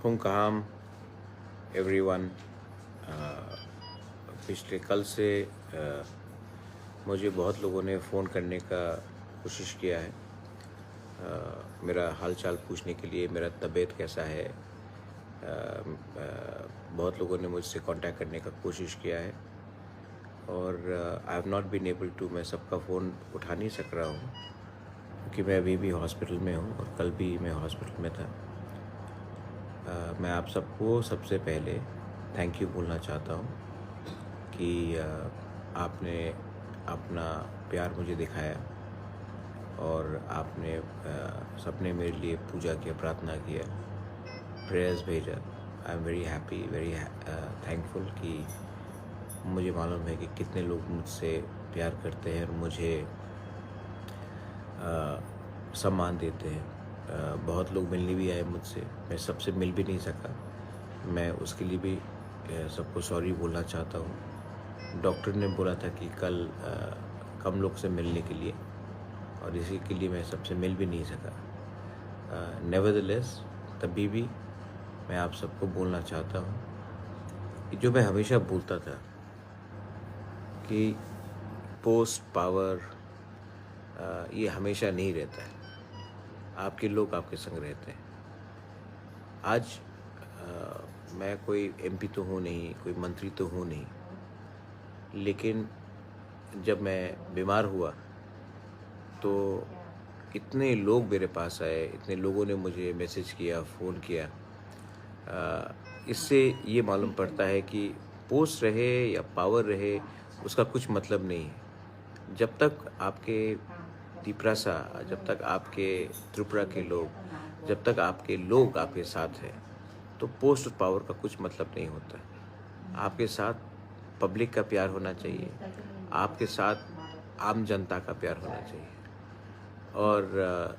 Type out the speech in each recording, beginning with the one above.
हुंकाम everyone. पिछले कल से मुझे बहुत लोगों ने फ़ोन करने का कोशिश किया है, मेरा हाल चाल पूछने के लिए, मेरा तबीयत कैसा है। बहुत लोगों ने मुझसे कांटेक्ट करने का कोशिश किया है और I have not been able to, मैं सबका फ़ोन उठा नहीं सक रहा हूँ क्योंकि मैं अभी भी हॉस्पिटल में हूँ और कल भी मैं हॉस्पिटल में था। मैं आप सबको सबसे पहले थैंक यू बोलना चाहता हूँ कि आपने अपना प्यार मुझे दिखाया और आपने सबने मेरे लिए पूजा किया, प्रार्थना किया, प्रेयर्स भेजा। I am very happy, very thankful कि मुझे मालूम है कि कितने लोग मुझसे प्यार करते हैं और मुझे सम्मान देते हैं। बहुत लोग मिलने भी आए मुझसे, मैं सबसे मिल भी नहीं सका, मैं उसके लिए भी सबको सॉरी बोलना चाहता हूँ। डॉक्टर ने बोला था कि कल कम लोग से मिलने के लिए और इसी के लिए मैं सबसे मिल भी नहीं सका। नेवरदलेस तभी भी मैं आप सबको बोलना चाहता हूँ कि जो मैं हमेशा बोलता था कि पोस्ट पावर ये हमेशा नहीं रहता है, आपके लोग आपके संग रहते हैं। आज मैं कोई एमपी तो हूँ नहीं, कोई मंत्री तो हूँ नहीं, लेकिन जब मैं बीमार हुआ तो इतने लोग मेरे पास आए, इतने लोगों ने मुझे मैसेज किया, फ़ोन किया। इससे ये मालूम पड़ता है कि पोस्ट रहे या पावर रहे उसका कुछ मतलब नहीं है। जब तक आपके तिपरासा, जब तक आपके त्रिपुरा के लोग, जब तक आपके लोग आपके साथ हैं तो पोस्ट और पावर का कुछ मतलब नहीं होता। आपके साथ पब्लिक का प्यार होना चाहिए, आपके साथ आम जनता का प्यार होना चाहिए। और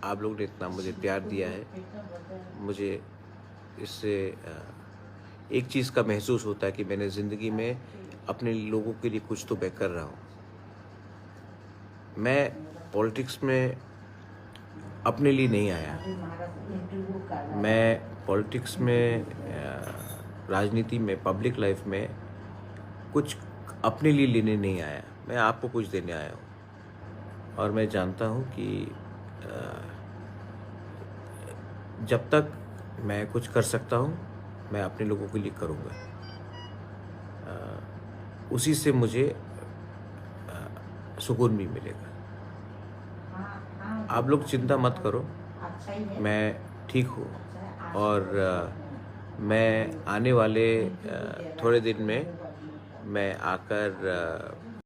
आप लोग ने इतना मुझे प्यार दिया है, मुझे इससे एक चीज़ का महसूस होता है कि मैंने ज़िंदगी में अपने लोगों के लिए कुछ तो मैं कर रहा हूँ। मैं पॉलिटिक्स में अपने लिए नहीं आया, मैं पॉलिटिक्स में, राजनीति में, पब्लिक लाइफ में कुछ अपने लिए लेने नहीं आया, मैं आपको कुछ देने आया हूँ। और मैं जानता हूँ कि जब तक मैं कुछ कर सकता हूँ मैं अपने लोगों के लिए करूँगा। उसी से मुझे सुकून भी मिलेगा। आप लोग चिंता मत करो, मैं ठीक हूँ और मैं आने वाले थोड़े दिन में मैं आकर